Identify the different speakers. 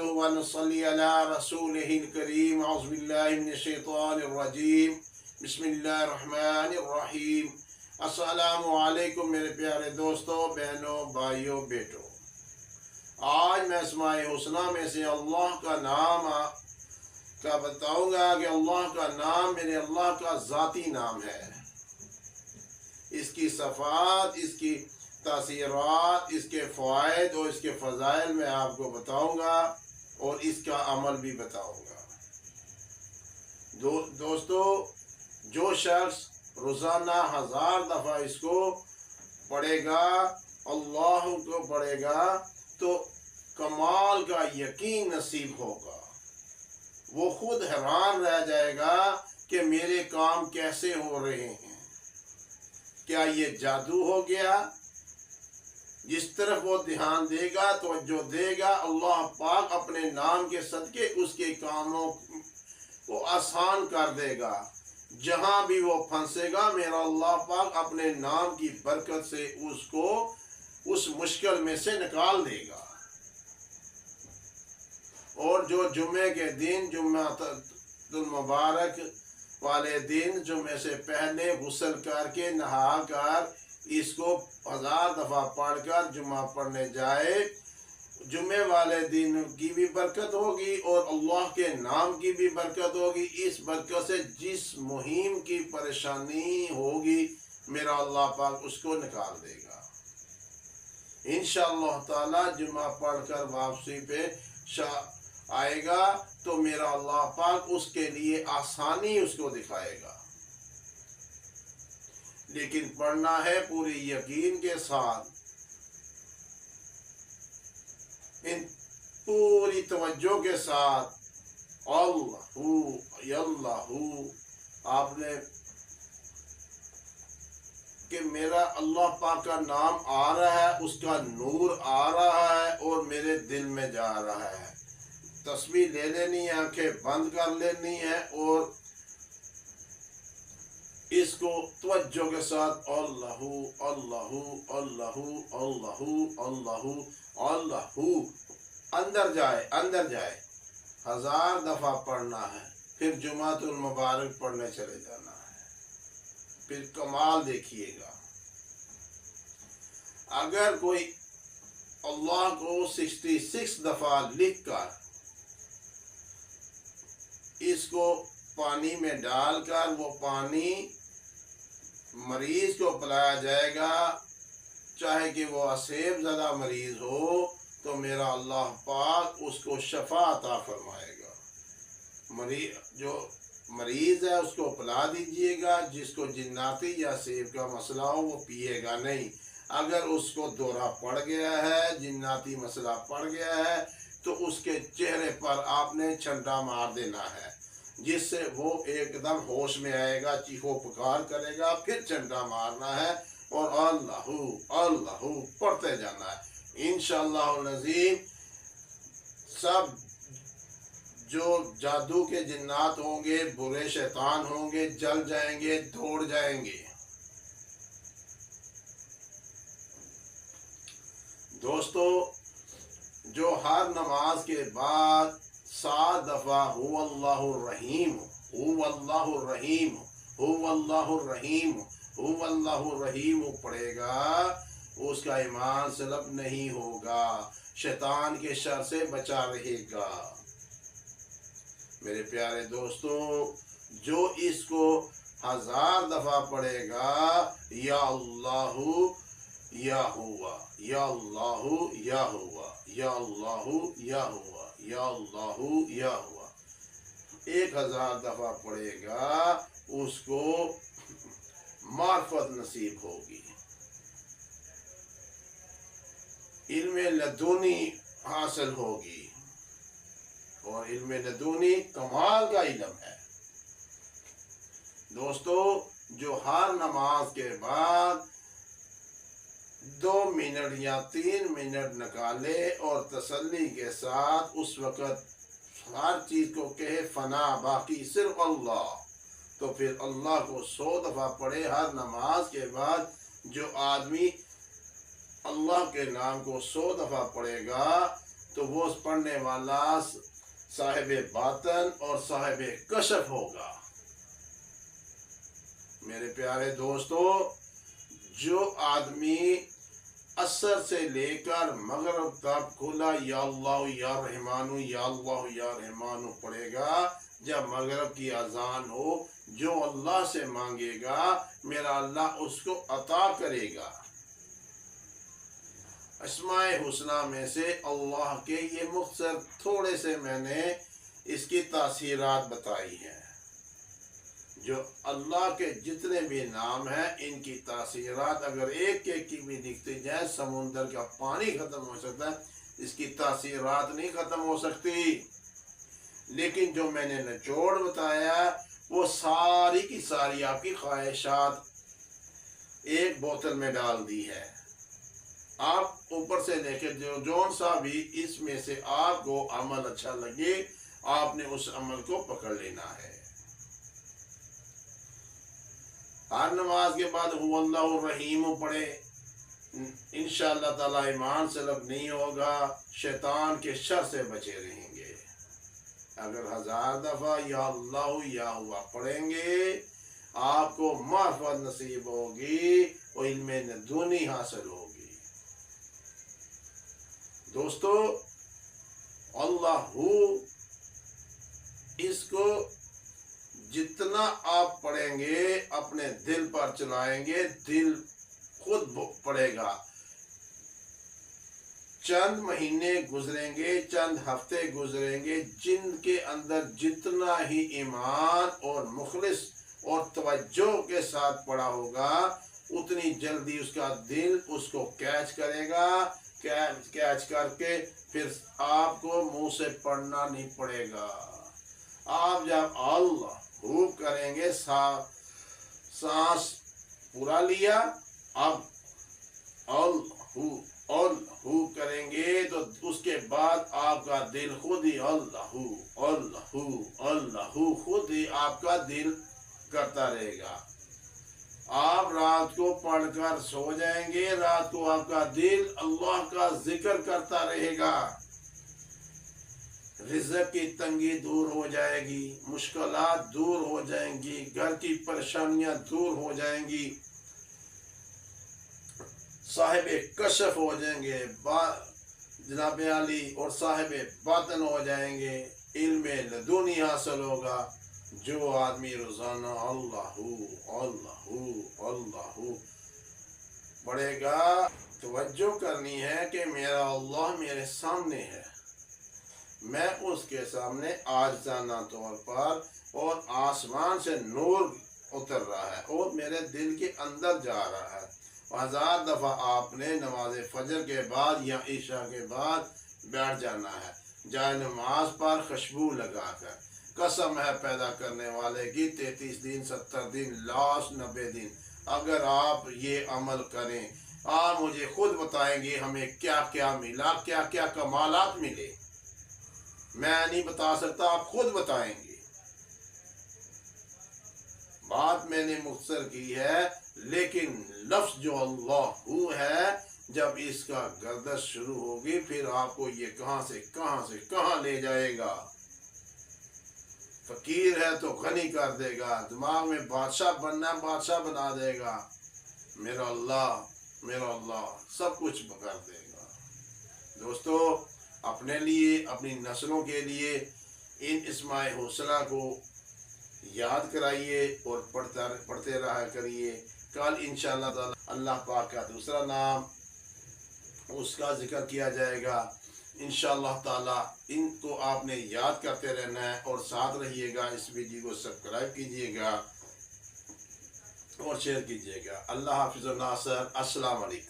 Speaker 1: नहमदुहु व नसल्ली अला रसूलिहिल करीम। औज़ु बिल्लाहि मिनश शैतानिर रजीम। बिस्मिल्लाहिर रहमानिर रहीम। अस्सलामु अलैकुम मेरे प्यारे दोस्तों, बहनों, भाइयों, बेटों। आज मैं अस्माए हुस्ना में से अल्लाह का नाम का बताऊंगा कि अल्लाह का नाम मेरे अल्लाह का ज़ाती नाम है। इसकी सफ़ात, इसकी तासीरात, इसके फ़वाइद और इसके फ़ज़ाइल मैं आपको बताऊंगा और इसका अमल भी बताऊंगा। दोस्तों, जो शख्स रोज़ाना 1000 दफ़ा इसको पढ़ेगा, अल्लाह को पढ़ेगा, तो कमाल का यकीन नसीब होगा। वो खुद हैरान रह जाएगा कि मेरे काम कैसे हो रहे हैं, क्या ये जादू हो गया। जिस तरफ वो ध्यान देगा, तो जो देगा, अल्लाह पाक अपने नाम के सदके उसके कामों को आसान कर देगा। जहां भी वो फंसेगा, मेरा अल्लाह पाक अपने नाम की बरकत से उसको उस मुश्किल में से निकाल देगा। और जो जुम्मे के दिन, जुम्मतुल मुबारक वाले दिन, जुम्मे से पहले गुस्ल करके नहा कर इसको 1000 दफ़ा पढ़कर जुम्मा पढ़ने जाए, जुम्मे वाले दिन की भी बरकत होगी और अल्लाह के नाम की भी बरकत होगी। इस बरकत से जिस मुहिम की परेशानी होगी, मेरा अल्लाह पाक उसको निकाल देगा। इंशाअल्लाह ताला जुम्मा पढ़कर वापसी पे आएगा तो मेरा अल्लाह पाक उसके लिए आसानी उसको दिखाएगा। लेकिन पढ़ना है पूरी यकीन के साथ, इन पूरी तवज्जो के साथ। अल्लाहू अल्लाहू, आपने कि मेरा अल्लाह पाक का नाम आ रहा है, उसका नूर आ रहा है और मेरे दिल में जा रहा है। तस्बीह ले लेनी है, आंखें बंद कर लेनी है और इसको तवज्जो के साथ अल्लाहू अल्लाहू अल्लाहू अल्लाहू अल्लाहू अल्लाहू अंदर जाए 1000 दफ़ा पढ़ना है। फिर जुमातुल मुबारक पढ़ने चले जाना है। फिर कमाल देखिएगा। अगर कोई अल्लाह को 66 दफ़ा लिख कर इसको पानी में डालकर वो पानी मरीज को पिलाया जाएगा, चाहे कि वो असेब ज़दा मरीज हो, तो मेरा अल्लाह पाक उसको शफा अता फरमाएगा। जो मरीज है उसको पिला दीजिएगा। जिसको जिन्नाती या सेब का मसला हो वो पिएगा नहीं। अगर उसको दौरा पड़ गया है, जिन्नाती मसला पड़ गया है, तो उसके चेहरे पर आपने छंटा मार देना है, जिससे वो एकदम होश में आएगा, चीखो पुकार करेगा। फिर छंटा मारना है और अल्लाहू अल्लाहू पढ़ते जाना है। इंशाअल्लाह नज़ीम सब जो जादू के जिन्नात होंगे, बुरे शैतान होंगे, जल जाएंगे, दौड़ जाएंगे। दोस्तों, जो हर नमाज के बाद 7 दफ़ा हु अल्लाहुर रहीम हु अल्लाहुर रहीम हु अल्लाहुर रहीम हु अल्लाहुर रहीम पढ़ेगा, उसका ईमान सलब नहीं होगा, शैतान के शर से बचा रहेगा। मेरे प्यारे दोस्तों, जो इसको 1000 दफ़ा पढ़ेगा, या अल्लाहू या हुआ, या अल्लाहू या हुआ, या अल्लाहू या हुआ, या अल्लाहू या हुआ, 1000 दफ़ा पढ़ेगा, उसको मार्फत नसीब होगी, इल्म लदुनी हासिल होगी। और इल्म लदुनी कमाल का इल्म है। दोस्तों, जो हर नमाज के बाद 2 मिनट या 3 मिनट निकाले और तसल्ली के साथ उस वक़्त हर चीज़ को कहे फना, बाकी सिर्फ अल्लाह, तो फिर अल्लाह को 100 दफ़ा पढ़े हर नमाज के बाद। जो आदमी अल्लाह के नाम को 100 दफ़ा पढ़ेगा तो تو وہ پڑھنے والا صاحب باطن اور صاحب کشف ہوگا۔ میرے پیارے دوستو، جو آدمی عصر سے لے کر مغرب تک کھلا یا اللہ یا رحمانو یا اللہ یا رحمانو پڑھے گا، جب مغرب کی اذان ہو جو اللہ سے مانگے گا میرا اللہ اس کو عطا کرے گا۔ اسماء حسنہ میں سے اللہ کے یہ مختصر تھوڑے سے میں نے اس کی تاثیرات بتائی ہیں۔ جو اللہ کے جتنے بھی نام ہیں ان کی تاثیرات اگر ایک ایک کی بھی لکھتے جائیں سمندر کا پانی ختم ہو سکتا ہے، اس کی تاثیرات نہیں ختم ہو سکتی۔ لیکن جو میں نے نچوڑ بتایا وہ ساری کی ساری آپ کی خواہشات ایک بوتل میں ڈال دی ہے۔ آپ اوپر سے لے کے جون سا بھی اس میں سے آپ کو عمل اچھا لگے آپ نے اس عمل کو پکڑ لینا ہے۔ ہر نماز کے بعد هو اللہ الرحیم پڑھے، انشاءاللہ تعالی ایمان سلب نہیں ہوگا، شیطان کے شر سے بچے رہیں گے۔ اگر 1000 دفعہ یا اللہ یا ہوا پڑھیں گے آپ کو معرفت نصیب ہوگی اور علم لدنی حاصل ہوگی۔ دوستو، اللہ اس کو جتنا آپ پڑھیں گے اپنے دل پر چلائیں گے دل خود پڑھے گا۔ چند مہینے گزریں گے، چند ہفتے گزریں گے، جن کے اندر جتنا ہی ایمان اور مخلص اور توجہ کے ساتھ پڑھا ہوگا اتنی جلدی اس کا دل اس کو کیچ کرے گا۔ کیچ کر کے پھر آپ کو منہ سے پڑھنا نہیں پڑے گا۔ آپ جب اللہ کریں گے، سانس پورا لیا، اب اللہ کریں گے تو اس کے بعد آپ کا دل خود ہی اللہ خود ہی آپ کا دل کرتا رہے گا۔ آپ رات کو پڑھ کر سو جائیں گے، رات کو آپ کا دل اللہ کا ذکر کرتا رہے گا۔ رزق کی تنگی دور ہو جائے گی، مشکلات دور ہو جائیں گی، گھر کی پریشانیاں دور ہو جائیں گی، صاحب کشف ہو جائیں گے، جناب علی اور صاحب باطن ہو جائیں گے، علم لدنی حاصل ہوگا۔ جو آدمی روزانہ اللہ پڑھے گا، توجہ کرنی ہے کہ میرا اللہ میرے سامنے ہے، میں اس کے سامنے عاجزانہ طور پر اور آسمان سے نور اتر رہا ہے اور میرے دل کے اندر جا رہا ہے۔ 1000 دفعہ آپ نے نماز فجر کے بعد یا عشاء کے بعد بیٹھ جانا ہے، جائے نماز پر خوشبو لگا کر۔ قسم ہے پیدا کرنے والے کی 33 دن 70 دن لاش 90 دن اگر آپ یہ عمل کریں، آپ مجھے خود بتائیں گے ہمیں کیا کیا ملا، کیا کیا کمالات ملے۔ میں نہیں بتا سکتا، آپ خود بتائیں گے۔ بات میں نے مختصر کی ہے لیکن لفظ جو اللہ ہے جب اس کا گردش شروع ہوگی پھر آپ کو یہ کہاں سے کہاں لے جائے گا۔ فقیر ہے تو غنی کر دے گا، دماغ میں بادشاہ بننا بادشاہ بنا دے گا۔ میرا اللہ سب کچھ کر دے گا۔ دوستو، اپنے لیے اپنی نسلوں کے لیے ان اسماء حسنہ کو یاد کرائیے اور پڑھتے رہا کریے۔ کل انشاءاللہ تعالی اللہ پاک کا دوسرا نام اس کا ذکر کیا جائے گا انشاءاللہ تعالی۔ ان کو آپ نے یاد کرتے رہنا ہے اور ساتھ رہیے گا۔ اس ویڈیو کو سبسکرائب کیجیے گا اور شیئر کیجیے گا۔ اللہ حافظ و ناصر۔ السلام علیکم۔